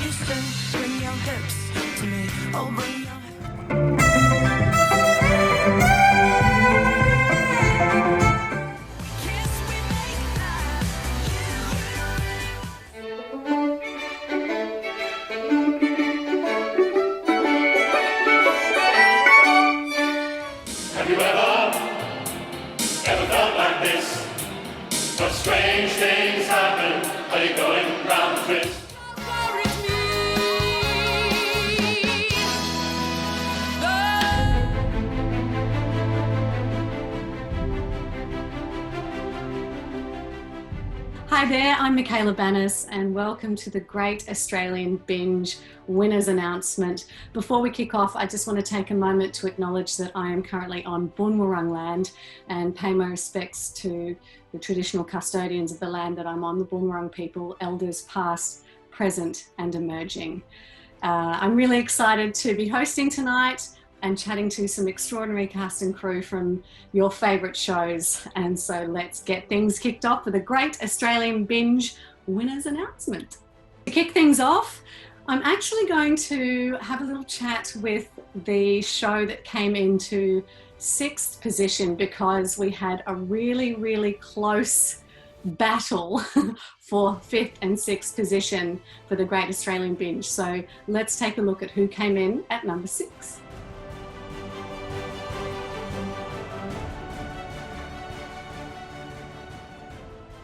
listen, bring your hips to me. Oh, bring your kiss, we make love. Have you ever felt like this? But strange things happen, are you going round the twist? Worries me. Hi there, I'm Michaela Bannis and welcome to the Great Australian Binge winners announcement. Before we kick off, I just want to take a moment to acknowledge that I am currently on Boonwurrung land and pay my respects to the traditional custodians of the land that I'm on, the Boonwurrung people, elders past, present and emerging. I'm really excited to be hosting tonight and chatting to some extraordinary cast and crew from your favourite shows. And so let's get things kicked off with a Great Australian Binge winners announcement. To kick things off, I'm actually going to have a little chat with the show that came into 6th position because we had a really close battle for 5th and 6th position for the Great Australian Binge. So let's take a look at who came in at number 6.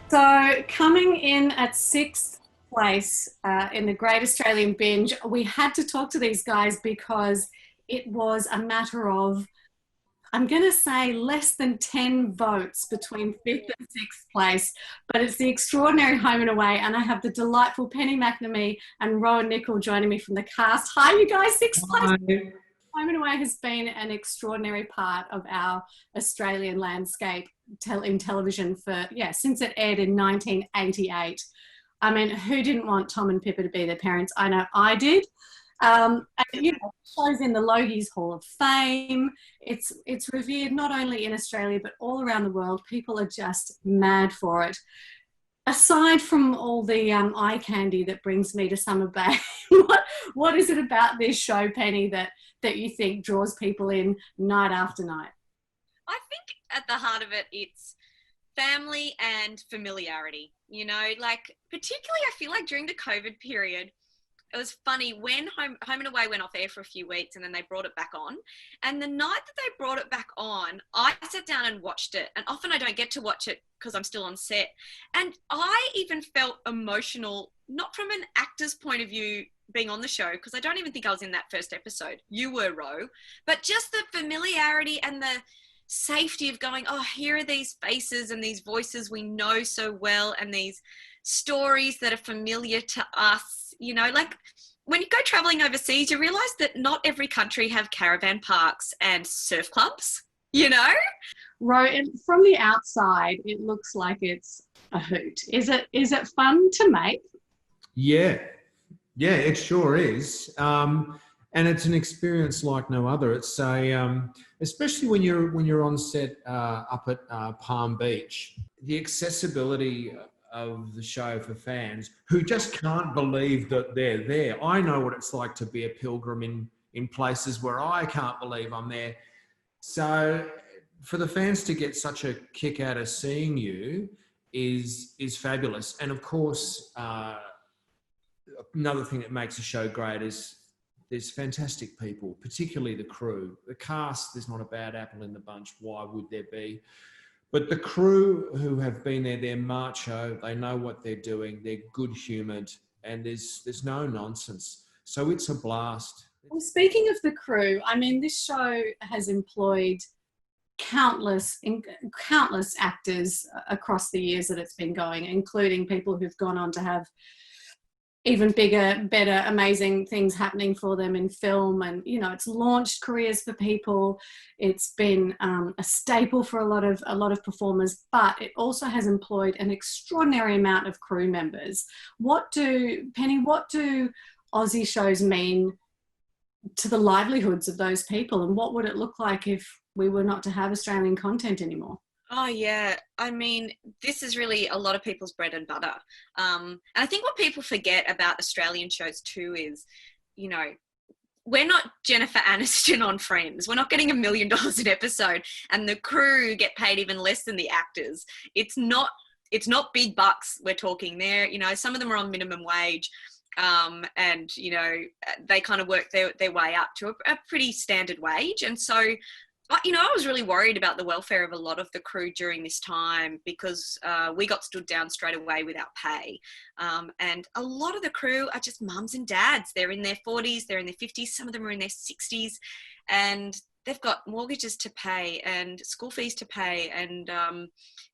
So coming in at 6th place in the Great Australian Binge, we had to talk to these guys because it was a matter of, I'm going to say, less than 10 votes between 5th and 6th place, but it's the extraordinary Home and Away, and I have the delightful Penny McNamee and Rowan Nicol joining me from the cast. Hi, you guys, 6th place. Home and Away has been an extraordinary part of our Australian landscape in television for, since it aired in 1988. I mean, who didn't want Tom and Pippa to be their parents? I know I did. And, you know, shows in the Logies Hall of Fame. It's revered not only in Australia, but all around the world. People are just mad for it. Aside from all the eye candy that brings me to Summer Bay, what is it about this show, Penny, that you think draws people in night after night? I think at the heart of it, it's family and familiarity. You know, like particularly I feel like during the COVID period, it was funny when Home and Away went off air for a few weeks and then they brought it back on. And the night that they brought it back on, I sat down and watched it. And often I don't get to watch it because I'm still on set. And I even felt emotional, not from an actor's point of view being on the show, because I don't even think I was in that first episode. You were, Ro. But just the familiarity and the safety of going, oh, here are these faces and these voices we know so well and these stories that are familiar to us. You know, like when you go traveling overseas, you realize that not every country have caravan parks and surf clubs, you know? Right, from the outside, it looks like it's a hoot. Is it fun to make? Yeah, it sure is. And it's an experience like no other. It's especially when you're on set up at Palm Beach, the accessibility of the show for fans who just can't believe that they're there. I know what it's like to be a pilgrim in places where I can't believe I'm there. So for the fans to get such a kick out of seeing you is fabulous. And of course, another thing that makes the show great is there's fantastic people, particularly the crew. The cast, there's not a bad apple in the bunch. Why would there be? But the crew who have been there, they're macho, they know what they're doing, they're good-humoured, and there's no nonsense. So it's a blast. Well, speaking of the crew, I mean, this show has employed countless actors across the years that it's been going, including people who've gone on to have even bigger, better, amazing things happening for them in film. And, you know, it's launched careers for people. It's been a staple for a lot of performers, but it also has employed an extraordinary amount of crew members. Penny, what do Aussie shows mean to the livelihoods of those people? And what would it look like if we were not to have Australian content anymore? Oh yeah, I mean, this is really a lot of people's bread and butter. And I think what people forget about Australian shows too is, you know, we're not Jennifer Aniston on Friends. We're not getting $1 million an episode, and the crew get paid even less than the actors. It's not big bucks we're talking there. You know, some of them are on minimum wage, and you know, they kind of work their way up to a pretty standard wage. And so, you know, I was really worried about the welfare of a lot of the crew during this time because we got stood down straight away without pay. And a lot of the crew are just mums and dads. They're in their 40s, they're in their 50s, some of them are in their 60s, and they've got mortgages to pay and school fees to pay. And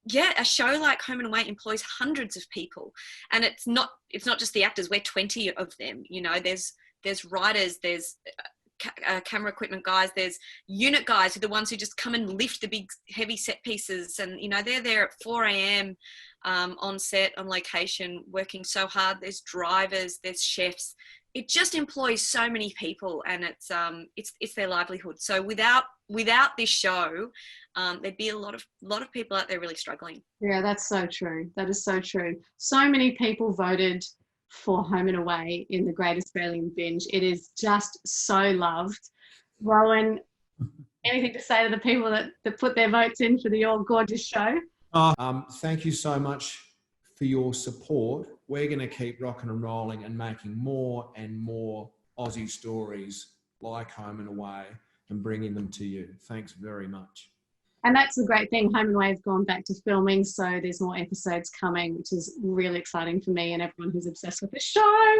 yeah, a show like Home and Away employs hundreds of people. And it's not just the actors, we're 20 of them. You know, there's writers, there's camera equipment guys, there's unit guys who are the ones who just come and lift the big heavy set pieces, and you know, they're there at 4 a.m. On set, on location, working so hard. There's drivers, there's chefs. It just employs so many people, and it's their livelihood. So without this show, there'd be a lot of people out there really struggling. Yeah, that's so true. That is so true. So many people voted for Home and Away in the Great Australian Binge. It is just so loved. Rowan, anything to say to the people that put their votes in for your gorgeous show? Thank you so much for your support. We're going to keep rocking and rolling and making more and more Aussie stories like Home and Away and bringing them to you. Thanks very much. And that's the great thing. Home and Away have gone back to filming, so there's more episodes coming, which is really exciting for me and everyone who's obsessed with the show.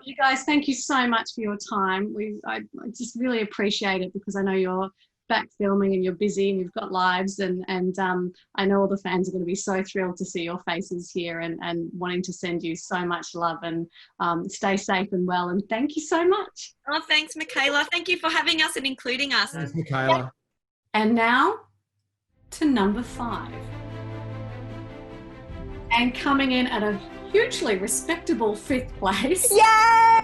You guys, thank you so much for your time. I just really appreciate it because I know you're back filming and you're busy and you've got lives, and I know all the fans are going to be so thrilled to see your faces here and wanting to send you so much love, and stay safe and well, and thank you so much. Oh, thanks, Michaela. Thank you for having us and including us. Thanks, Michaela. And now to number 5. And coming in at a hugely respectable 5th place. Yay!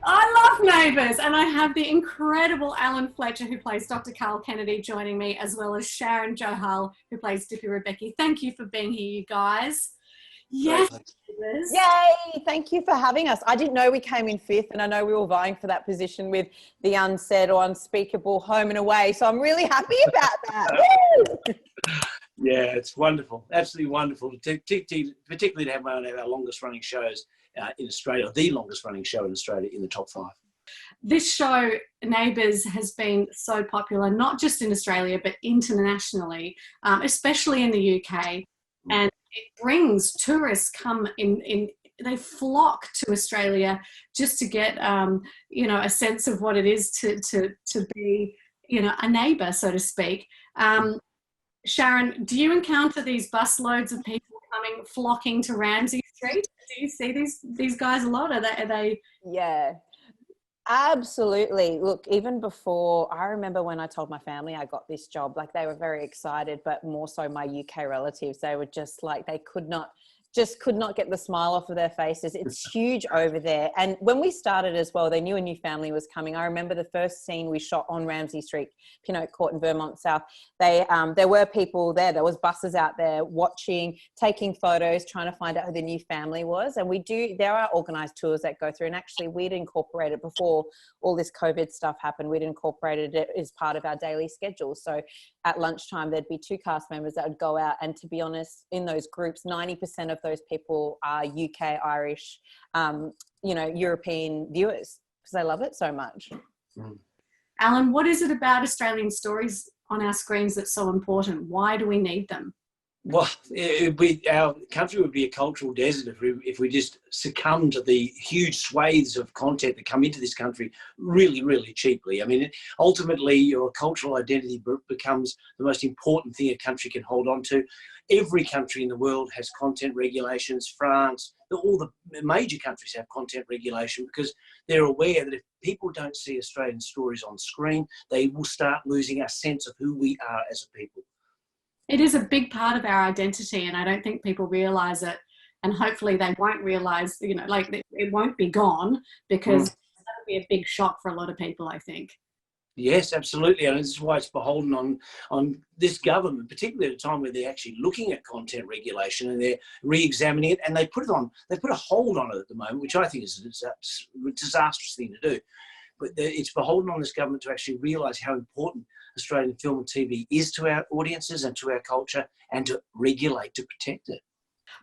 I love Neighbours, and I have the incredible Alan Fletcher, who plays Dr. Carl Kennedy, joining me, as well as Sharon Johal, who plays Dippy Rebecca. Thank you for being here, you guys. Yes. Neighbours. Yay! Thank you for having us. I didn't know we came in 5th, and I know we were vying for that position with the unsaid or unspeakable Home and Away, so I'm really happy about that. Yeah, it's wonderful. Absolutely wonderful, particularly to have one of our longest running shows in Australia, the longest running show in Australia, in the top 5. This show, Neighbours, has been so popular, not just in Australia, but internationally, especially in the UK. And it brings tourists they flock to Australia just to get, a sense of what it is to be, a neighbour, so to speak. Sharon, do you encounter these busloads of people flocking to Ramsay Street? Do you see these guys a lot? Are they? Yeah, absolutely. Look, even before, I remember when I told my family I got this job, like they were very excited, but more so my UK relatives, they were just like, they could not get the smile off of their faces. It's huge over there. And when we started as well, they knew a new family was coming. I remember the first scene we shot on Ramsay Street, Pinnock Court in Vermont South. There were people there. There was buses out there watching, taking photos, trying to find out who the new family was. And there are organised tours that go through. And actually we'd incorporated, before all this COVID stuff happened, we'd incorporated it as part of our daily schedule. So at lunchtime, there'd be 2 cast members that would go out. And to be honest, in those groups, 90% of those people are UK, Irish, European viewers, because they love it so much. Alan, what is it about Australian stories on our screens that's so important? Why do we need them? Well, our country would be a cultural desert if we just succumb to the huge swathes of content that come into this country really, really cheaply. I mean, ultimately, your cultural identity becomes the most important thing a country can hold on to. Every country in the world has content regulations. France, all the major countries have content regulation because they're aware that if people don't see Australian stories on screen, they will start losing our sense of who we are as a people. It is a big part of our identity, and I don't think people realise it. And hopefully they won't realise, it won't be gone, because that'll be a big shock for a lot of people, I think. Yes, absolutely, and this is why it's beholden on this government, particularly at a time where they're actually looking at content regulation and they're re-examining it, and they put a hold on it at the moment, which I think is a disastrous thing to do. But it's beholden on this government to actually realise how important Australian film and TV is to our audiences and to our culture, and to regulate, to protect it.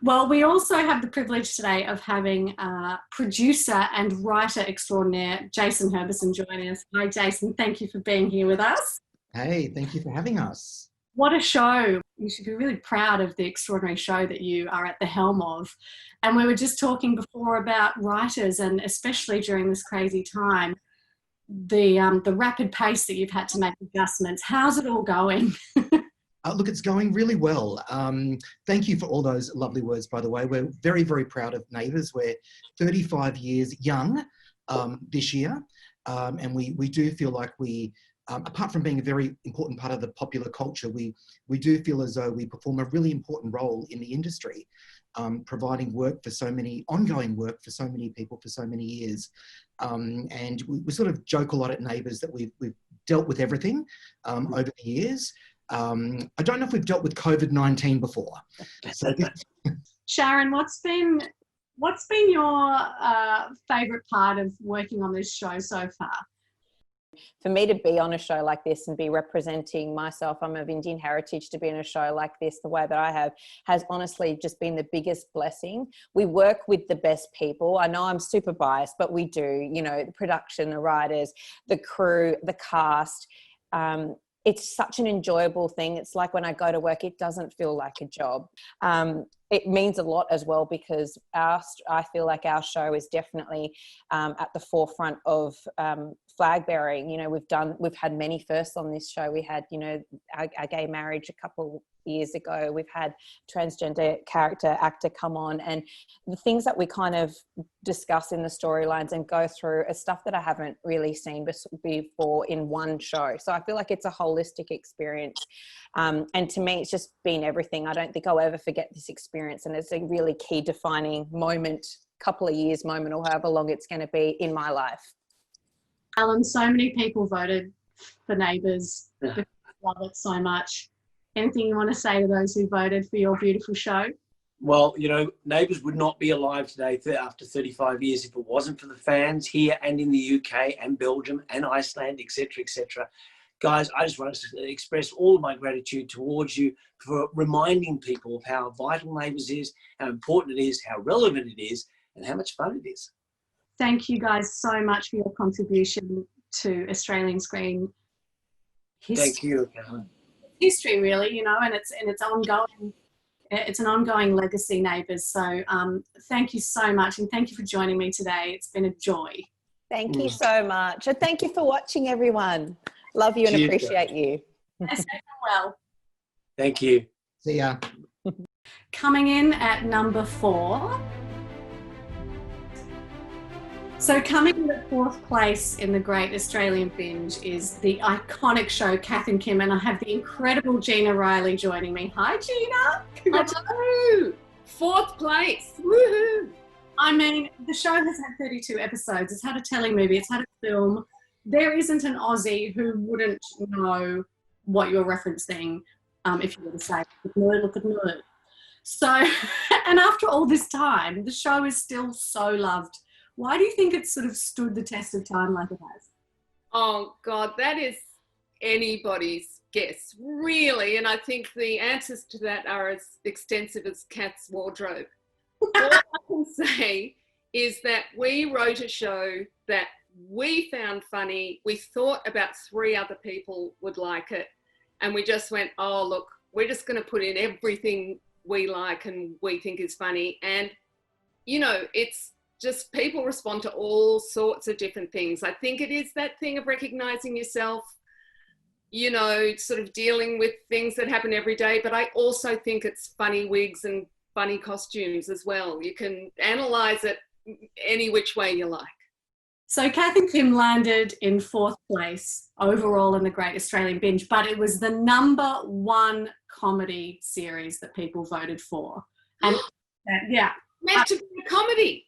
Well, we also have the privilege today of having producer and writer extraordinaire Jason Herbison joining us. Hi, Jason. Thank you for being here with us. Hey, thank you for having us. What a show. You should be really proud of the extraordinary show that you are at the helm of. And we were just talking before about writers, and especially during this crazy time, the rapid pace that you've had to make adjustments. How's it all going? Look, it's going really well. Thank you for all those lovely words, by the way. We're very, very proud of Neighbours. We're 35 years young this year. And we do feel like we, apart from being a very important part of the popular culture, we do feel as though we perform a really important role in the industry, providing work for ongoing work for so many people for so many years. And we sort of joke a lot at Neighbours that we've dealt with everything over the years. I don't know if we've dealt with COVID-19 before. So Sharon, what's been your favourite part of working on this show so far? For me to be on a show like this and be representing myself, I'm of Indian heritage, to be in a show like this the way that I have has honestly just been the biggest blessing. We work with the best people. I know I'm super biased, but we do, the production, the writers, the crew, the cast. It's such an enjoyable thing. It's like when I go to work, it doesn't feel like a job. It means a lot as well, because I feel like our show is definitely at the forefront of flag bearing. We've had many firsts on this show. We had, our gay marriage a couple years ago. We've had transgender actor come on, and the things that we kind of discuss in the storylines and go through are stuff that I haven't really seen before in one show. So I feel like it's a holistic experience. And to me, it's just been everything. I don't think I'll ever forget this experience. And it's a really key defining moment, couple of years moment, or however long it's going to be in my life. Alan, so many people voted for Neighbours. I love it so much. Anything you want to say to those who voted for your beautiful show? Well, Neighbours would not be alive today after 35 years if it wasn't for the fans here and in the UK and Belgium and Iceland, etc., etc. Guys, I just want to express all of my gratitude towards you for reminding people of how vital Neighbours is, how important it is, how relevant it is, and how much fun it is. Thank you guys so much for your contribution to Australian screen history. Thank you, Caroline. History, really, and it's ongoing. It's an ongoing legacy, Neighbours. So thank you so much, and thank you for joining me today. It's been a joy. Thank you so much, and thank you for watching, everyone. Love you and appreciate you. Yes, well. Thank you. see ya. Coming in at number 4. So coming in at 4th place in the Great Australian Binge is the iconic show Kath and Kim, and I have the incredible Gina Riley joining me. Hi, Gina. Hello. 4th place. Woohoo. I mean, the show has had 32 episodes. It's had a telemovie. It's had a film. There isn't an Aussie who wouldn't know what you're referencing if you were to say, look at nerd. So, and after all this time, the show is still so loved. Why do you think it's sort of stood the test of time like it has? Oh, God, that is anybody's guess, really. And I think the answers to that are as extensive as Kath's wardrobe. All I can say is that we wrote a show that we found funny. We thought about 3 other people would like it. And we just went, oh, look, we're just going to put in everything we like and we think is funny. And, it's just people respond to all sorts of different things. I think it is that thing of recognizing yourself, sort of dealing with things that happen every day. But I also think it's funny wigs and funny costumes as well. You can analyze it any which way you like. So Kath and Kim landed in 4th place overall in the Great Australian Binge, but it was the number 1 comedy series that people voted for. And yeah. Meant to be a comedy.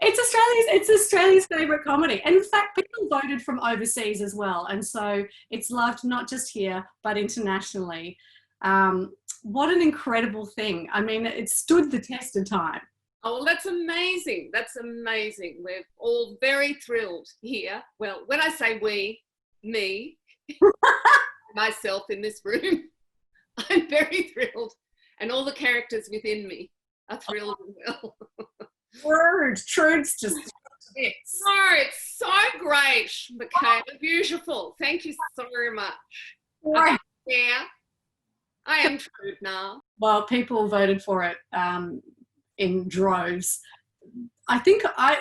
It's Australia's favourite comedy. And in fact, people voted from overseas as well. And so it's loved not just here, but internationally. What an incredible thing. I mean, it stood the test of time. Oh, well, that's amazing. That's amazing. We're all very thrilled here. Well, when I say we, me, myself in this room, I'm very thrilled. And all the characters within me are thrilled as well. Words, truths, just it's. Oh, it's so great, Michaela. Beautiful. Thank you so very much. Right. Yeah, I am truth now. Well, people voted for it in droves. I think I've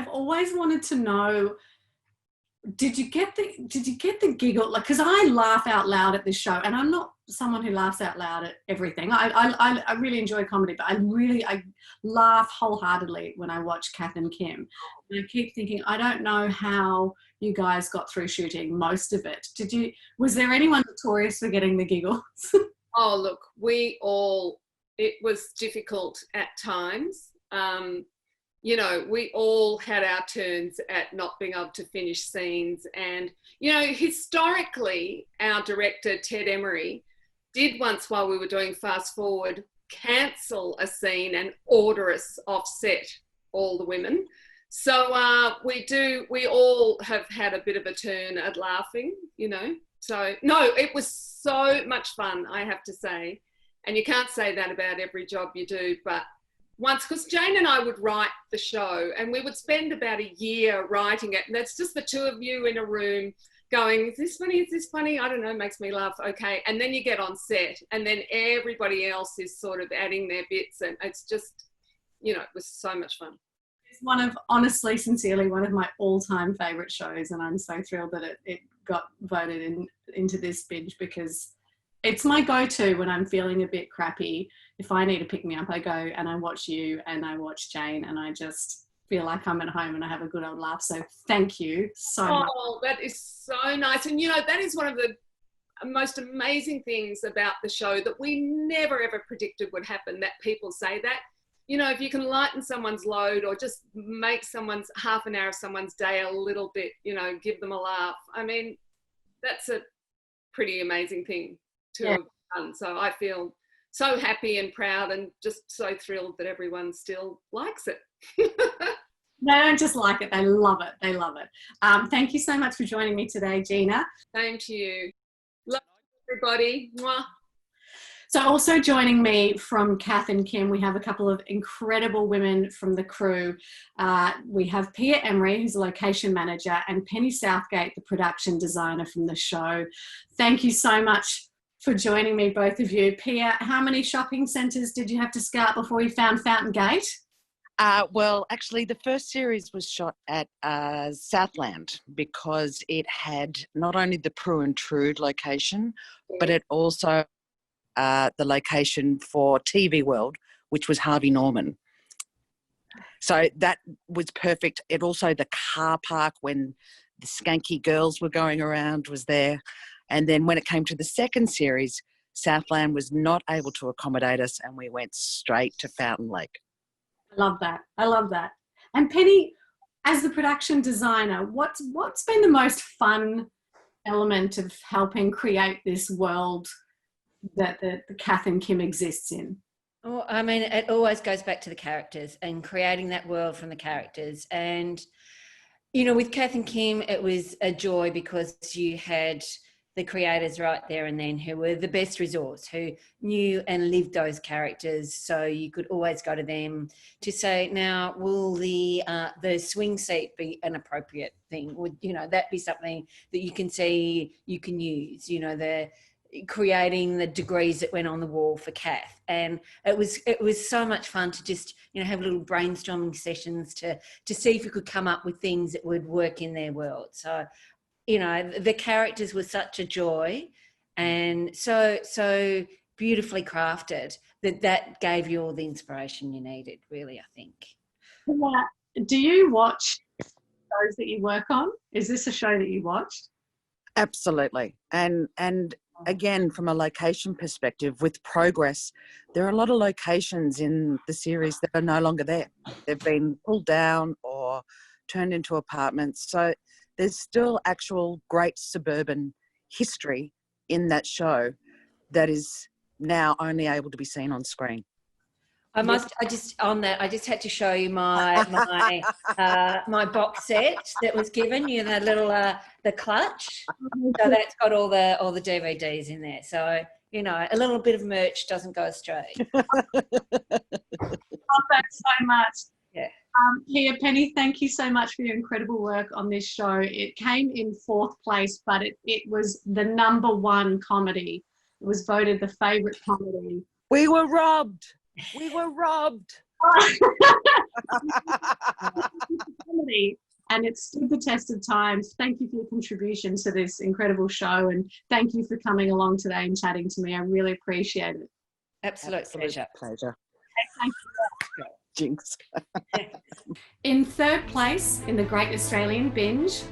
always wanted to know, did you get the giggle? Like, because I laugh out loud at this show, and I'm not someone who laughs out loud at everything. I really enjoy comedy, but I laugh wholeheartedly when I watch Kath and Kim. And I keep thinking, I don't know how you guys got through shooting most of it. Was there anyone notorious for getting the giggles? Oh, look, it was difficult at times. You know, we all had our turns at not being able to finish scenes. And, you know, historically, our director, Ted Emery, did once, while we were doing Fast Forward, cancel a scene and order us off set, all the women. So we all have had a bit of a turn at laughing, you know. So, no, it was so much fun, I have to say. And you can't say that about every job you do, but once, because Jane and I would write the show and we would spend about a year writing it. And that's just the two of you in a room going, is this funny? Is this funny? I don't know, makes me laugh. Okay. And then you get on set and then everybody else is sort of adding their bits. And it's just, you know, it was so much fun. It's honestly, sincerely, one of my all-time favourite shows. And I'm so thrilled that it got voted into this binge, because it's my go-to when I'm feeling a bit crappy. If I need to pick me up, I go and I watch you and I watch Jane, and I just feel like I'm at home and I have a good old laugh. So thank you so much. Oh, that is so nice. And, you know, that is one of the most amazing things about the show that we never, ever predicted would happen, that people say that. You know, if you can lighten someone's load or just make half an hour of someone's day a little bit, you know, give them a laugh. I mean, that's a pretty amazing thing to have done. So I feel so happy and proud and just so thrilled that everyone still likes it. They don't just like it, they love it. They love it. Thank you so much for joining me today, Gina. Same to you. Love everybody. Mwah. So also joining me from Kath and Kim, we have a couple of incredible women from the crew. We have Pia Emery, who's a location manager, and Penny Southgate, the production designer from the show. Thank you so much for joining me, both of you. Pia, how many shopping centres did you have to scout before you found Fountain Gate? Well, actually, the first series was shot at Southland, because it had not only the Prue and Trude location, but it also the location for TV World, which was Harvey Norman. So that was perfect. It also, the car park when the skanky girls were going around was there. And then when it came to the second series, Southland was not able to accommodate us, and we went straight to Fountain Lake. I love that. I love that. And Penny, as the production designer, what's been the most fun element of helping create this world that the Kath and Kim exists in? Oh, I mean, it always goes back to the characters and creating that world from the characters. And, you know, with Kath and Kim, it was a joy because you had the creators right there and then who were the best resource, who knew and lived those characters. So you could always go to them to say, now, will the swing seat be an appropriate thing? Would, you know, that be something that you can see you can use, you know, the creating the degrees that went on the wall for Kath. And it was so much fun to just, you know, have little brainstorming sessions to see if we could come up with things that would work in their world. So, you know, the characters were such a joy and so beautifully crafted that gave you all the inspiration you needed, really, I think. Do you watch shows that you work on? Is this a show that you watched? Absolutely. And again, from a location perspective, with progress, there are a lot of locations in the series that are no longer there. They've been pulled down or turned into apartments. So there's still actual great suburban history in that show that is now only able to be seen on screen. I just had to show you my my box set that was given you, the little the clutch. So that's got all the DVDs in there. So, you know, a little bit of merch doesn't go astray. Love that so much. Yeah. Leah, Penny, thank you so much for your incredible work on this show. It came in 4th place, but it was the ¡1 comedy. It was voted the favourite comedy. We were robbed. We were robbed. And it stood the test of times. Thank you for your contribution to this incredible show, and thank you for coming along today and chatting to me. I really appreciate it. Absolute pleasure. Pleasure. Thank you. Jinx. In 3rd place in the Great Australian Binge.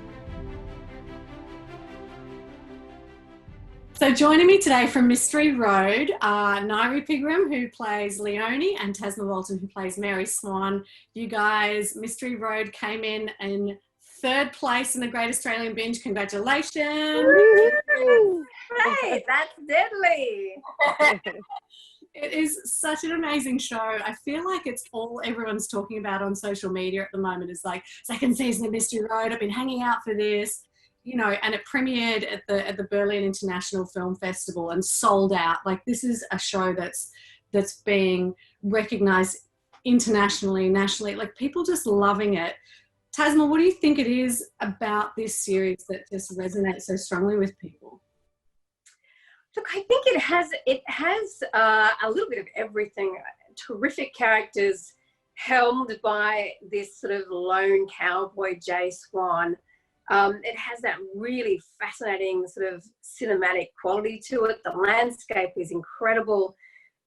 So joining me today from Mystery Road are Nairi Pigram, who plays Leonie, and Tasma Walton, who plays Mary Swan. You guys, Mystery Road came in 3rd place in the Great Australian Binge. Congratulations. Hey, that's deadly. It is such an amazing show. I feel like it's all everyone's talking about on social media at the moment. Is like, 2nd season of Mystery Road. I've been hanging out for this. You know, and it premiered at the Berlin International Film Festival and sold out. Like, this is a show that's being recognised internationally, nationally. Like, people just loving it. Tasma, what do you think it is about this series that just resonates so strongly with people? Look, I think it has a little bit of everything. Terrific characters helmed by this sort of lone cowboy, Jay Swan. It has that really fascinating sort of cinematic quality to it. The landscape is incredible.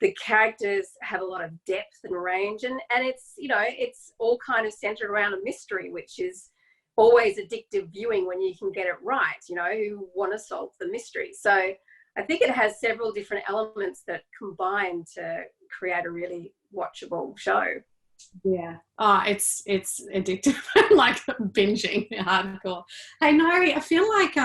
The characters have a lot of depth and range, and it's, you know, it's all kind of centered around a mystery, which is always addictive viewing when you can get it right. You know, you want to solve the mystery. So I think it has several different elements that combine to create a really watchable show. Yeah. Oh, it's addictive. Like binging hardcore. Hey, Nairi, I feel like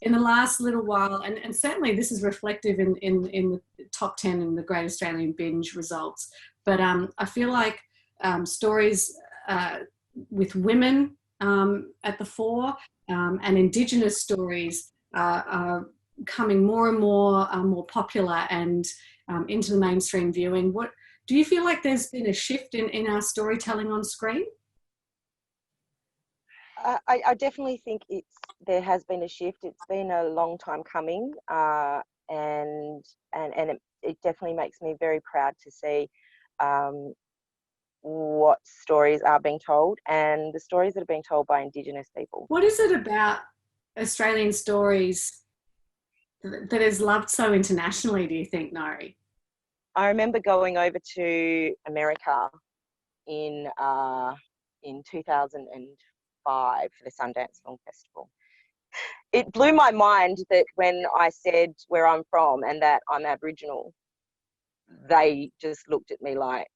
in the last little while, and certainly this is reflective in the top 10 in the Great Australian Binge results, but I feel like stories with women at the fore and Indigenous stories are becoming more and more popular and into the mainstream viewing. What do you feel like there's been a shift in our storytelling on screen? I definitely think there has been a shift. It's been a long time coming, and it definitely makes me very proud to see what stories are being told, and the stories that are being told by Indigenous people. What is it about Australian stories that is loved so internationally, do you think, Nairi? I remember going over to America in 2005 for the Sundance Film Festival. It blew my mind that when I said where I'm from and that I'm Aboriginal, they just looked at me like,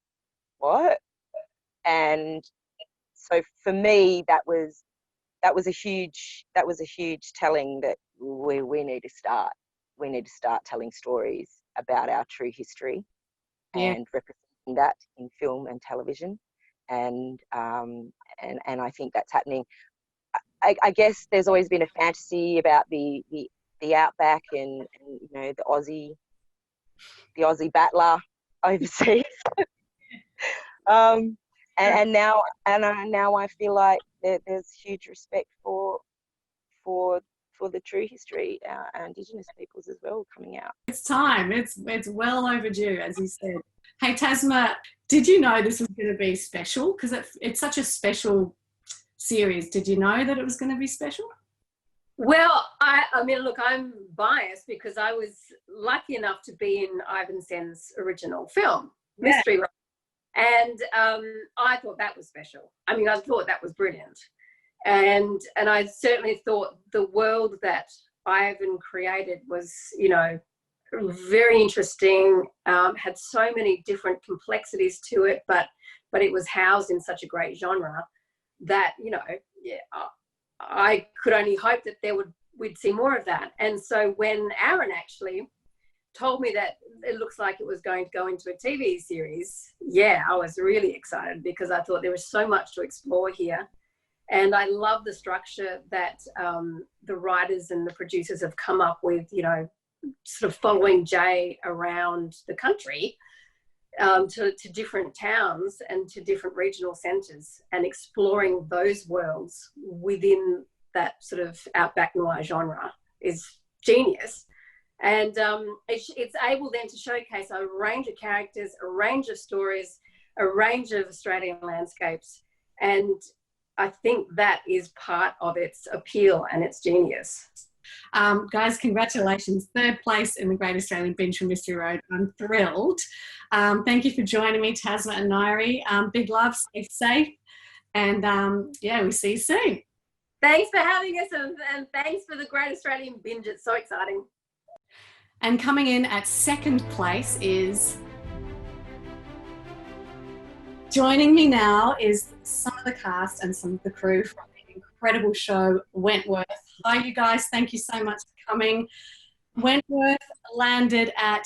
what? And so for me, that was a huge telling that we need to start telling stories about our true history, yeah, and representing that in film and television, and I think that's happening. I guess there's always been a fantasy about the outback and you know the Aussie battler overseas, and now I feel like there's huge respect for the true history, our Indigenous peoples as well, coming out. It's time. It's well overdue, as you said. Hey, Tasma, did you know this was going to be special? Because it's such a special series. Did you know that it was going to be special? Well, I mean, look, I'm biased because I was lucky enough to be in Ivan Sen's original film, yeah, Mystery Road. And I thought that was special. I mean, I thought that was brilliant. And I certainly thought the world that Ivan created was, you know, very interesting, had so many different complexities to it, but it was housed in such a great genre that, you know, yeah, I could only hope that we'd see more of that. And so when Aaron actually told me that it looks like it was going to go into a TV series, yeah, I was really excited because I thought there was so much to explore here. And I love the structure that the writers and the producers have come up with, you know, sort of following Jay around the country to different towns and to different regional centres and exploring those worlds within that sort of outback noir genre is genius. And it's able then to showcase a range of characters, a range of stories, a range of Australian landscapes. And I think that is part of its appeal and its genius. Guys, congratulations. 3rd place in the Great Australian Binge from Mystery Road. I'm thrilled. Thank you for joining me, Tasma and Nairi. Big love, stay safe. And yeah, we'll see you soon. Thanks for having us, and thanks for the Great Australian Binge. It's so exciting. And coming in at 2nd place is... Joining me now is some of the cast and some of the crew from the incredible show Wentworth. Hi, you guys. Thank you so much for coming. Wentworth landed at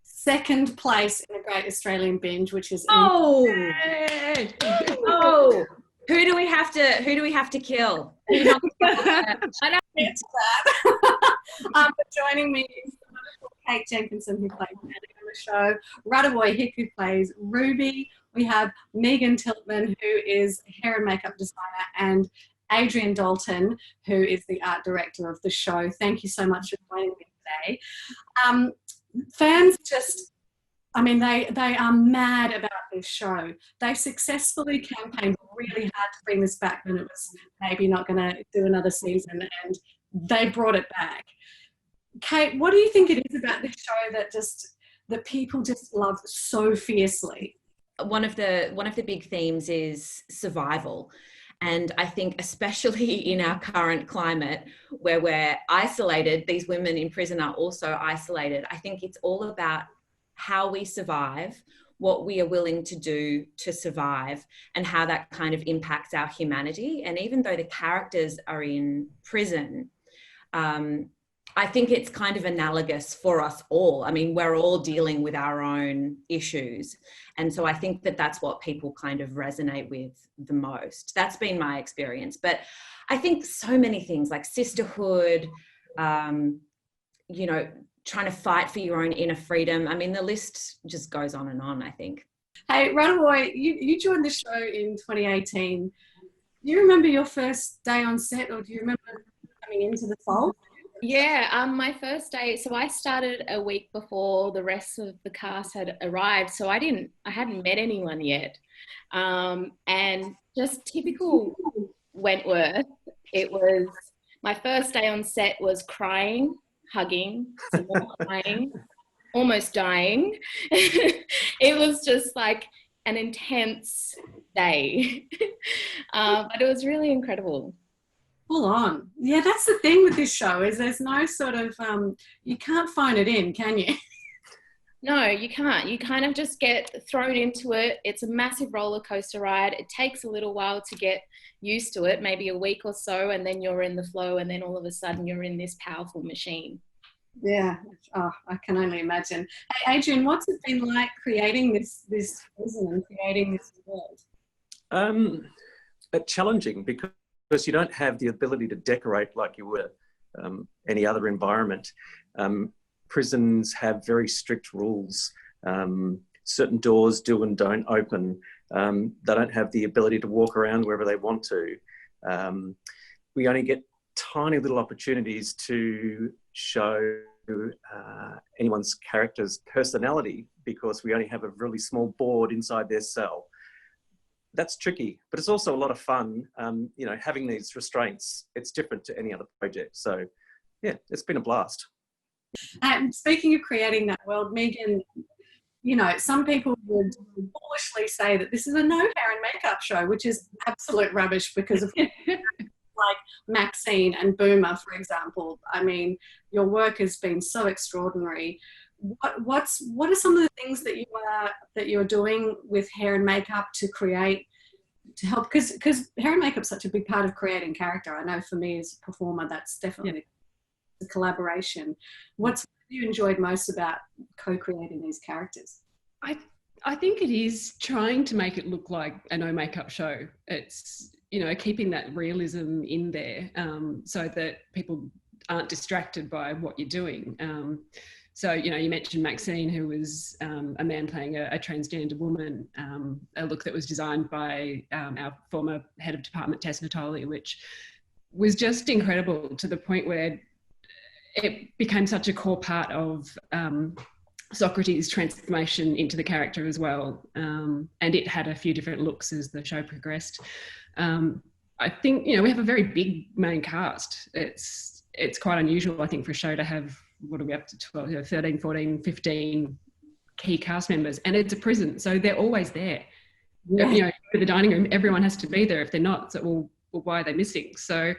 2nd place in the Great Australian Binge, which is oh, who do we have to kill? I don't get to that. But joining me is the wonderful Kate Jenkinson, who plays Annie on the show, Radaboy Hick, who plays Ruby. We have Megan Tiltman, who is hair and makeup designer, and Adrian Dalton, who is the art director of the show. Thank you so much for joining me today. Fans just, I mean, they are mad about this show. They successfully campaigned really hard to bring this back when it was maybe not going to do another season, and they brought it back. Kate, what do you think it is about this show that people just love so fiercely? One of the big themes is survival. And I think especially in our current climate where we're isolated, these women in prison are also isolated. I think it's all about how we survive, what we are willing to do to survive, and how that kind of impacts our humanity. And even though the characters are in prison, I think it's kind of analogous for us all. I mean, we're all dealing with our own issues. And so I think that that's what people kind of resonate with the most. That's been my experience. But I think so many things like sisterhood, you know, trying to fight for your own inner freedom. I mean, the list just goes on and on, I think. Hey, Radaboy, you joined the show in 2018. Do you remember your first day on set, or do you remember coming into the fold? Yeah, my first day, so I started a week before the rest of the cast had arrived, so I hadn't met anyone yet. And just typical Wentworth, it was, my first day on set was crying, hugging, some more crying, almost dying. It was just like an intense day, but it was really incredible. Full on. Yeah, that's the thing with this show is there's no sort of, you can't phone it in, can you? No, you can't. You kind of just get thrown into it. It's a massive roller coaster ride. It takes a little while to get used to it, maybe a week or so, and then you're in the flow, and then all of a sudden you're in this powerful machine. Yeah. Oh, I can only imagine. Hey, Adrian, what's it been like creating this prison and creating this world? Challenging because you don't have the ability to decorate like you would any other environment. Prisons have very strict rules. Certain doors do and don't open. They don't have the ability to walk around wherever they want to. We only get tiny little opportunities to show anyone's character's personality because we only have a really small board inside their cell. That's tricky, but it's also a lot of fun. You know, having these restraints, it's different to any other project. So yeah, it's been a blast. Speaking of creating that world, Megan, you know, some people would foolishly say that this is a no hair and makeup show, which is absolute rubbish because of like Maxine and Boomer, for example. I mean, your work has been so extraordinary. What are some of the things that you're doing with hair and makeup to create, to help, because hair and makeup is such a big part of creating character. I know for me as a performer, that's definitely a collaboration. What have you enjoyed most about co-creating these characters? I think it is trying to make it look like a no makeup show. It's, you know, keeping that realism in there, so that people aren't distracted by what you're doing. So, you know, you mentioned Maxine, who was a man playing a transgender woman, a look that was designed by our former head of department, Tess Natoli, which was just incredible, to the point where it became such a core part of Socrates' transformation into the character as well. And it had a few different looks as the show progressed. I think, you know, we have a very big main cast. It's quite unusual, I think, for a show to have, what are we up to, 12, 13, 14, 15 key cast members, and it's a prison, so they're always there. Yeah. You know, for the dining room, everyone has to be there. If they're not, so, well, why are they missing? So,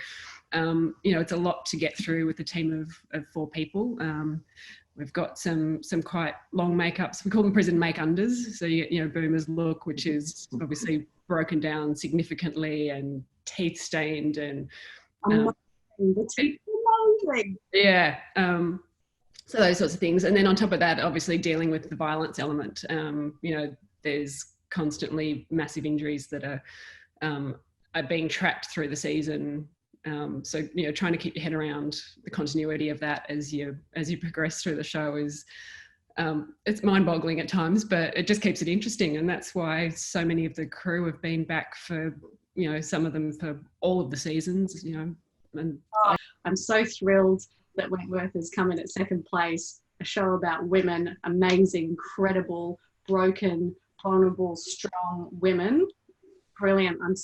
you know, it's a lot to get through with a team of 4 people. We've got some quite long makeups. We call them prison make-unders. So, you know, Boomer's look, which is obviously broken down significantly and teeth stained, and the teeth amazing. Yeah. So those sorts of things. And then on top of that, obviously dealing with the violence element. You know, there's constantly massive injuries that are being tracked through the season. So, you know, trying to keep your head around the continuity of that as you progress through the show is, it's mind-boggling at times, but it just keeps it interesting. And that's why so many of the crew have been back for, you know, some of them for all of the seasons, you know. And I'm so thrilled that Wentworth has come in at 2nd place, a show about women, amazing, credible, broken, vulnerable, strong women. Brilliant. I'm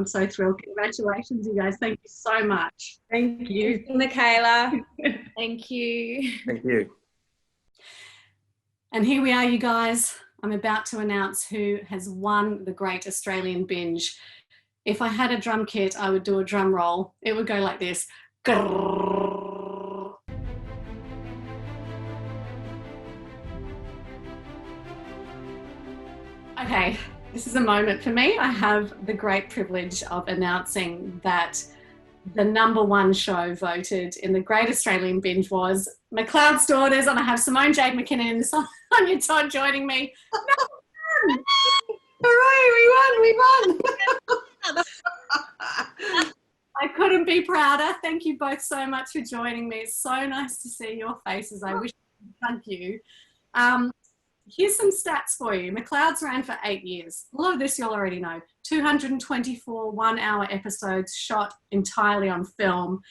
so thrilled. Congratulations, you guys. Thank you so much. Thank you, Michaela. Thank you. Thank you. And here we are, you guys. I'm about to announce who has won the Great Australian Binge. If I had a drum kit, I would do a drum roll. It would go like this. Okay, this is a moment for me. I have the great privilege of announcing that the #1 show voted in the Great Australian Binge was McLeod's Daughters, and I have Simone Jade McKinnon and Sonia Todd joining me. Hooray, we won! I couldn't be prouder. Thank you both so much for joining me. It's so nice to see your faces. I wish I could hug you. Here's some stats for you. McLeod's ran for 8 years. A lot of this you'll already know. 224 one-hour episodes shot entirely on film.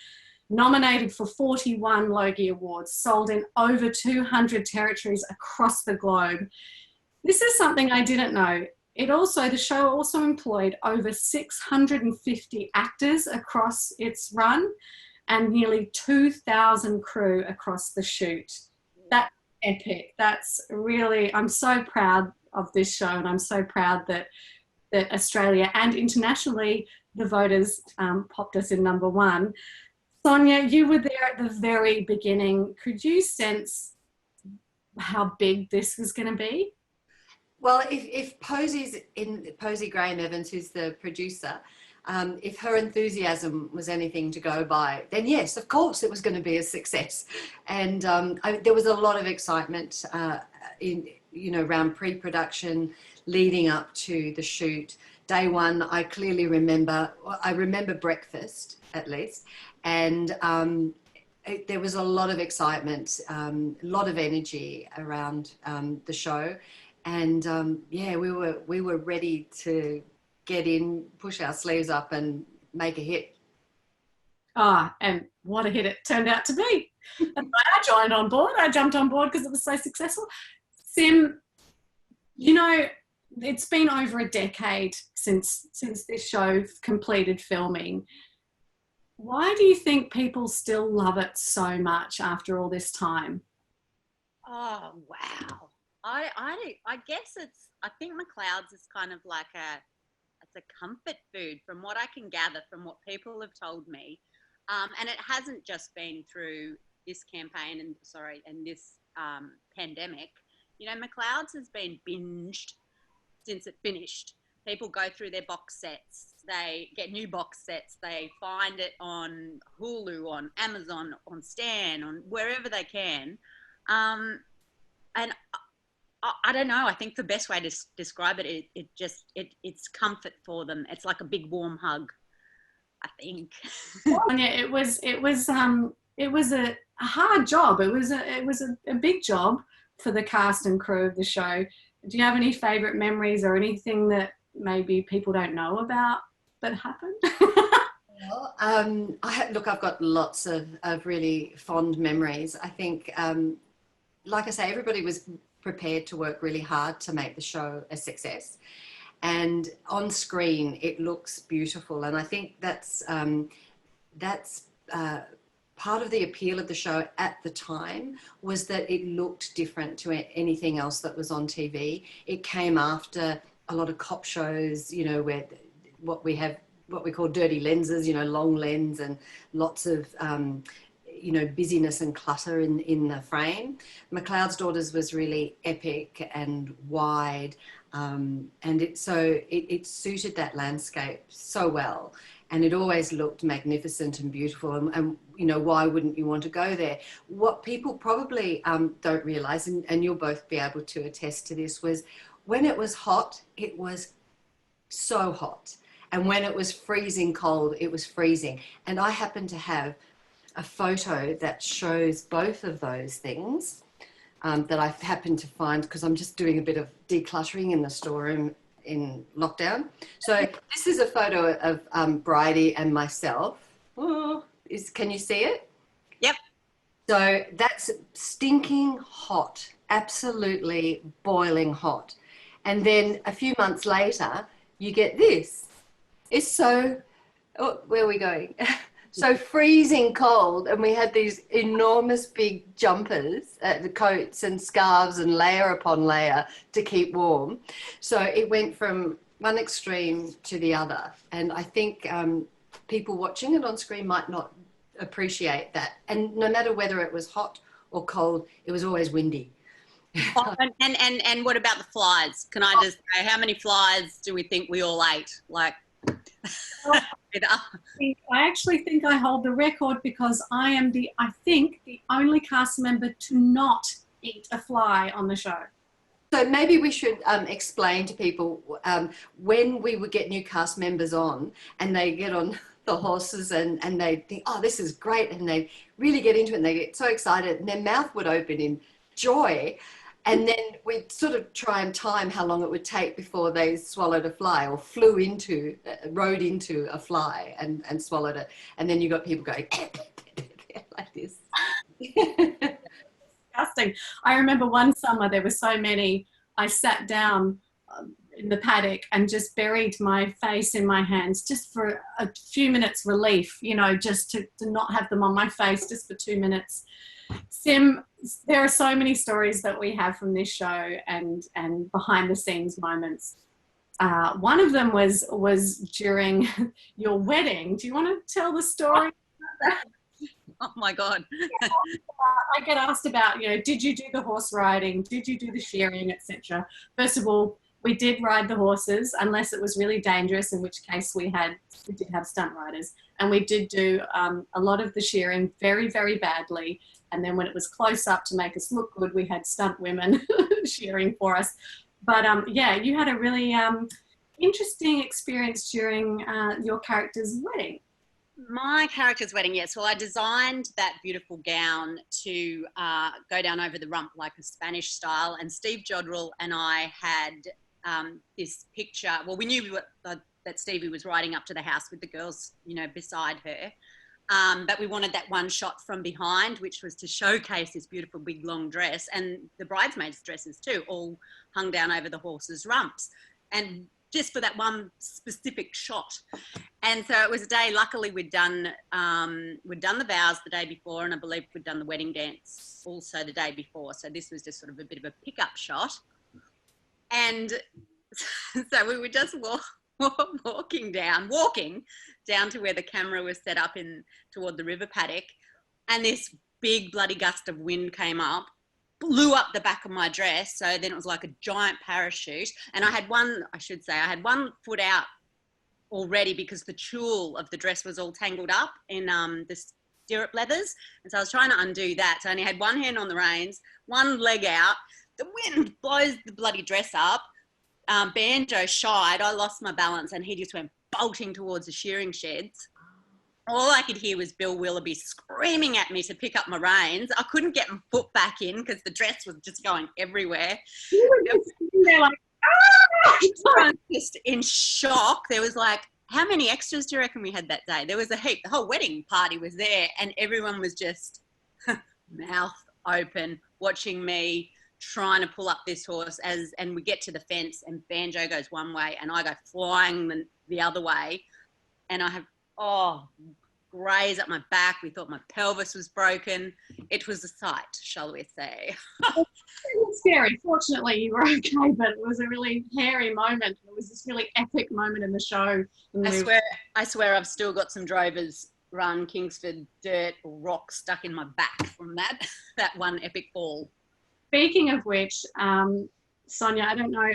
Nominated for 41 Logie Awards. Sold in over 200 territories across the globe. This is something I didn't know. The show also employed over 650 actors across its run and nearly 2,000 crew across the shoot. That's epic. That's really, I'm so proud of this show, and I'm so proud that Australia and internationally the voters popped us in #1. Sonia, you were there at the very beginning. Could you sense how big this was going to be? Well, if Posy Graham Evans, who's the producer, if her enthusiasm was anything to go by, then yes, of course it was going to be a success. And there was a lot of excitement around pre-production, leading up to the shoot. Day one, I clearly remember breakfast at least, and there was a lot of excitement, a lot of energy around the show. And we were ready to get in, push our sleeves up and make a hit. And what a hit it turned out to be. I joined on board. I jumped on board because it was so successful. Sim, you know, it's been over a decade since this show completed filming. Why do you think people still love it so much after all this time? Oh, wow. I guess I think McLeod's is kind of like a comfort food from what I can gather from what people have told me. And it hasn't just been through this campaign and this pandemic. You know, McLeod's has been binged since it finished. People go through their box sets. They get new box sets. They find it on Hulu, on Amazon, on Stan, on wherever they can. And I don't know. I think the best way to describe it, it's comfort for them. It's like a big warm hug, I think. Yeah, it was a hard job. It was a big job for the cast and crew of the show. Do you have any favourite memories or anything that maybe people don't know about that happened? Well, I've got lots of really fond memories. I think, like I say, everybody was prepared to work really hard to make the show a success. And on screen, it looks beautiful. And I think that's part of the appeal of the show at the time, was that it looked different to anything else that was on TV. It came after a lot of cop shows, you know, where what we call dirty lenses, you know, long lens and lots of, you know, busyness and clutter in the frame. McLeod's Daughters was really epic and wide, and it suited that landscape so well. And it always looked magnificent and beautiful. And you know, why wouldn't you want to go there? What people probably don't realise, and you'll both be able to attest to this, was when it was hot, it was so hot. And when it was freezing cold, it was freezing. And I happen to have a photo that shows both of those things that I've happened to find, because I'm just doing a bit of decluttering in the storeroom in lockdown. So this is a photo of Bridie and myself. Oh, can you see it? Yep. So that's stinking hot, absolutely boiling hot. And then a few months later, you get this. It's so, where are we going? So freezing cold, and we had these enormous big jumpers, the coats and scarves and layer upon layer to keep warm. So it went from one extreme to the other. And I think people watching it on screen might not appreciate that. And no matter whether it was hot or cold, it was always windy. And what about the flies? Can I just say, how many flies do we think we all ate? Like, I actually think I hold the record, because I am the only cast member to not eat a fly on the show. So maybe we should explain to people when we would get new cast members on and they get on the horses and they think, oh, this is great. And they really get into it and they get so excited and their mouth would open in joy. And then we'd sort of try and time how long it would take before they swallowed a fly or rode into a fly and swallowed it. And then you got people going like this. Disgusting. I remember one summer there were so many, I sat down in the paddock and just buried my face in my hands just for a few minutes relief, you know, just to not have them on my face just for 2 minutes. Sim, there are so many stories that we have from this show and behind the scenes moments. One of them was during your wedding. Do you want to tell the story about that? Oh my God. I get asked about, you know, did you do the horse riding? Did you do the shearing, etc.? First of all, we did ride the horses, unless it was really dangerous, in which case we did have stunt riders. And we did do a lot of the shearing very, very badly. And then when it was close up to make us look good, we had stunt women shearing for us. But yeah, you had a really interesting experience during your character's wedding. My character's wedding, yes. Well, I designed that beautiful gown to go down over the rump like a Spanish style. And Steve Jodrell and I had this picture. Well, we knew that Stevie was riding up to the house with the girls, you know, beside her. But we wanted that one shot from behind, which was to showcase this beautiful big long dress, and the bridesmaids' dresses too, all hung down over the horses' rumps, and just for that one specific shot. And so it was a day. Luckily, we'd done the vows the day before, and I believe we'd done the wedding dance also the day before. So this was just sort of a bit of a pickup shot, and so we were just walking down to where the camera was set up in toward the river paddock, and this big bloody gust of wind came up, blew up the back of my dress. So then it was like a giant parachute, and I had one foot out already because the tulle of the dress was all tangled up in the stirrup leathers, and so I was trying to undo that. So I only had one hand on the reins, one leg out. The wind blows the bloody dress up. Banjo shied. I lost my balance, and he just went bolting towards the shearing sheds. All I could hear was Bill Willoughby screaming at me to pick up my reins. I couldn't get my foot back in because the dress was just going everywhere. They're like, I was just in shock. There was like, how many extras do you reckon we had that day? There was a heap. The whole wedding party was there, and everyone was just mouth open watching me trying to pull up this horse and we get to the fence, and Banjo goes one way and I go flying the other way, and I have graze up my back. We thought my pelvis was broken. It was a sight, shall we say. It was scary. Fortunately, you were okay, but it was a really hairy moment. It was this really epic moment in the show. I swear I've still got some Drovers Run Kingsford dirt or rock stuck in my back from that one epic fall. Speaking of which, Sonia, I don't know,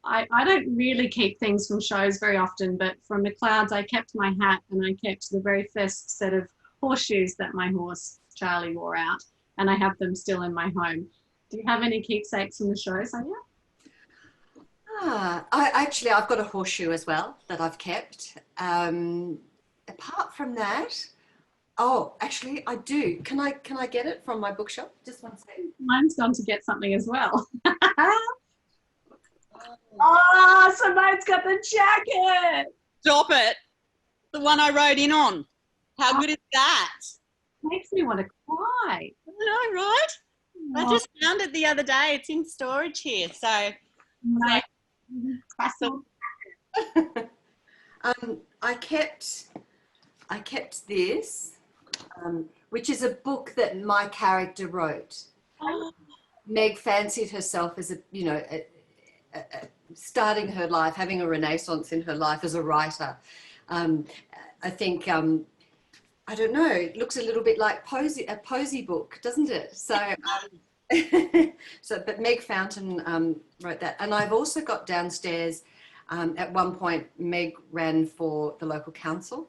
I don't really keep things from shows very often, but from the clouds, I kept my hat and I kept the very first set of horseshoes that my horse Charlie wore out, and I have them still in my home. Do you have any keepsakes from the show, Sonia? I've got a horseshoe as well that I've kept. Apart from that, actually I do. Can I get it from my bookshop? Just one second. Mine's gone to get something as well. Simone's got the jacket. Stop it. The one I rode in on. How good is that? Makes me want to cry. I know, right? I just found it the other day. It's in storage here. So, I kept this, which is a book that my character wrote. Meg fancied herself as starting her life, having a renaissance in her life as a writer. I think, I don't know, it looks a little bit like a posy book, doesn't it? So, but Meg Fountain wrote that. And I've also got downstairs, at one point, Meg ran for the local council.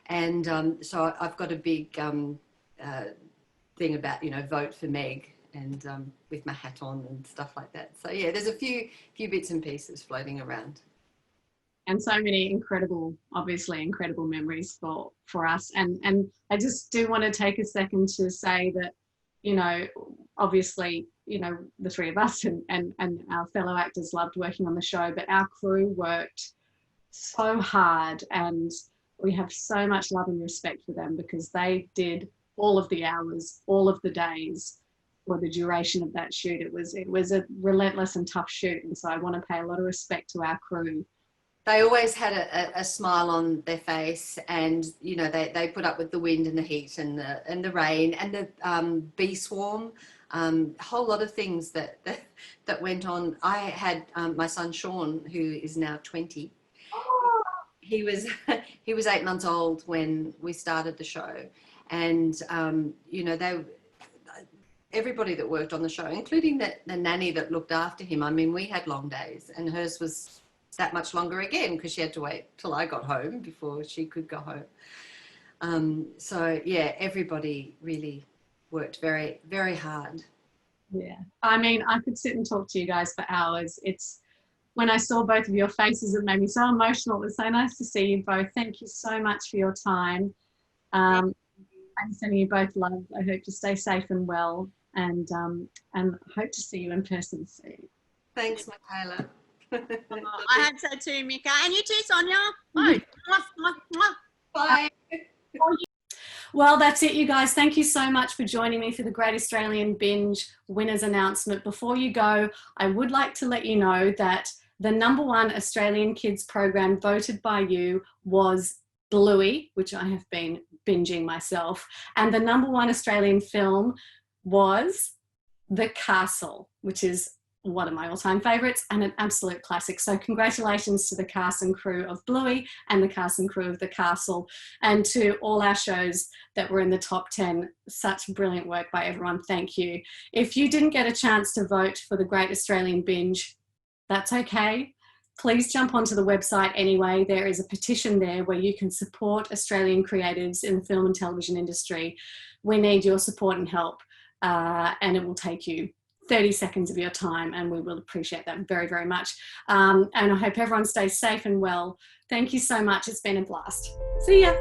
And so I've got a big thing about, vote for Meg, and with my hat on and stuff like that. So yeah, there's a few bits and pieces floating around. And so many obviously incredible memories for us. And I just do want to take a second to say that, obviously, the three of us and our fellow actors loved working on the show, but our crew worked so hard, and we have so much love and respect for them because they did all of the hours, all of the days for the duration of that shoot. It was a relentless and tough shoot, and so I want to pay a lot of respect to our crew. They always had a smile on their face, and they put up with the wind and the heat and the rain and the bee swarm, a whole lot of things that went on. I had my son Sean, who is now 20. He was 8 months old when we started the show, and everybody that worked on the show, including the nanny that looked after him. I mean, we had long days, and hers was that much longer again because she had to wait till I got home before she could go home. So yeah, everybody really worked very, very hard. Yeah, I mean, I could sit and talk to you guys for hours. When I saw both of your faces, it made me so emotional. It was so nice to see you both. Thank you so much for your time. I'm sending you both love. I hope you stay safe and well, and hope to see you in person soon. Thanks, Michaela. I had so too, Mika. And you too, Sonia. Bye. Bye. Well, that's it, you guys. Thank you so much for joining me for the Great Australian Binge winners announcement. Before you go, I would like to let you know that the #1 Australian kids program voted by you was Bluey, which I have been binging myself. And the #1 Australian film was The Castle, which is one of my all-time favourites and an absolute classic. So congratulations to the cast and crew of Bluey and the cast and crew of The Castle, and to all our shows that were in the top 10. Such brilliant work by everyone. Thank you. If you didn't get a chance to vote for the Great Australian Binge, that's okay. Please jump onto the website anyway. There is a petition there where you can support Australian creatives in the film and television industry. We need your support and help, and it will take you 30 seconds of your time, and we will appreciate that very, very much. And I hope everyone stays safe and well. Thank you so much. It's been a blast. See ya.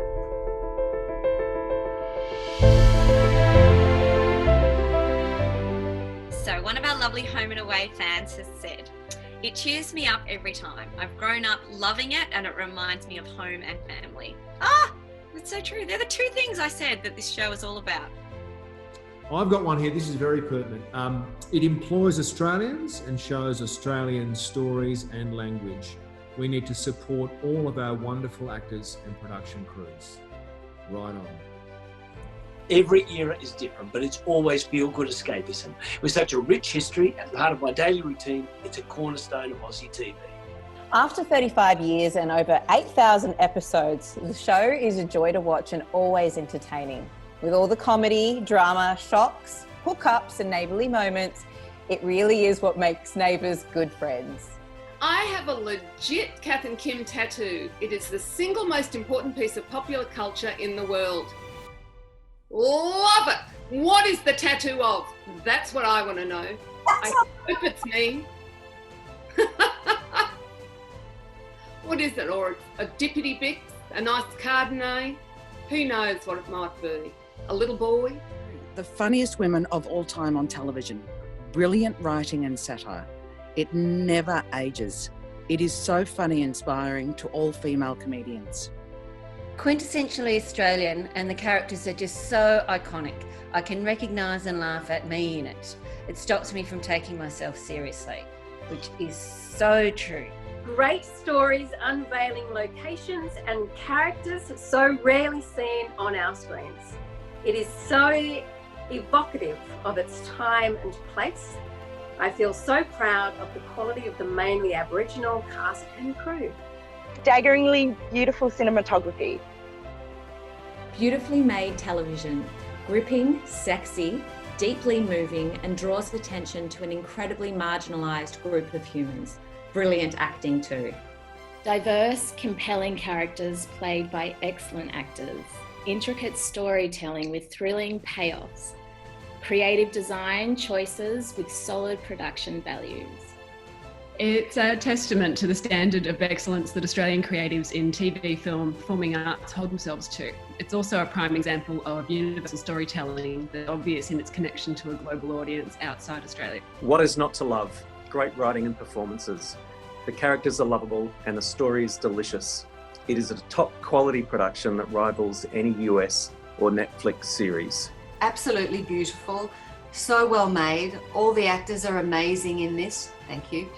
So one of our lovely Home and Away fans has said, "It cheers me up every time. I've grown up loving it and it reminds me of home and family." Ah, that's so true. They're the two things I said that this show is all about. I've got one here. This is very pertinent. It employs Australians and shows Australian stories and language. We need to support all of our wonderful actors and production crews. Right on. Every era is different, but it's always feel-good escapism. With such a rich history and part of my daily routine, it's a cornerstone of Aussie TV. After 35 years and over 8,000 episodes, the show is a joy to watch and always entertaining. With all the comedy, drama, shocks, hookups and neighbourly moments, it really is what makes neighbours good friends. I have a legit Kath and Kim tattoo. It is the single most important piece of popular culture in the world. Love it! What is the tattoo of? That's what I want to know. I hope it's me. What is it? Or a dippity bix? A nice Chardonnay? Who knows what it might be? A little boy? The funniest women of all time on television. Brilliant writing and satire. It never ages. It is so funny and inspiring to all female comedians. Quintessentially Australian, and the characters are just so iconic. I can recognise and laugh at me in it. It stops me from taking myself seriously, which is so true. Great stories unveiling locations and characters so rarely seen on our screens. It is so evocative of its time and place. I feel so proud of the quality of the mainly Aboriginal cast and crew. Staggeringly beautiful cinematography. Beautifully made television, gripping, sexy, deeply moving, and draws attention to an incredibly marginalised group of humans. Brilliant acting too. Diverse, compelling characters played by excellent actors. Intricate storytelling with thrilling payoffs. Creative design choices with solid production values. It's a testament to the standard of excellence that Australian creatives in TV, film, performing arts hold themselves to. It's also a prime example of universal storytelling that's obvious in its connection to a global audience outside Australia. What is not to love? Great writing and performances. The characters are lovable and the story is delicious. It is a top quality production that rivals any US or Netflix series. Absolutely beautiful, so well made. All the actors are amazing in this. Thank you.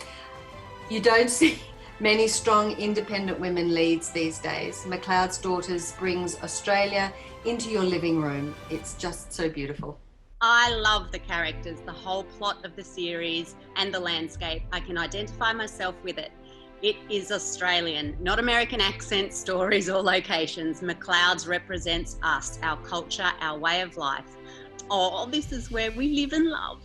You don't see many strong independent women leads these days. McLeod's Daughters brings Australia into your living room. It's just so beautiful. I love the characters, the whole plot of the series and the landscape. I can identify myself with it. It is Australian, not American accent, stories or locations. McLeod's represents us, our culture, our way of life. Oh, this is where we live and love.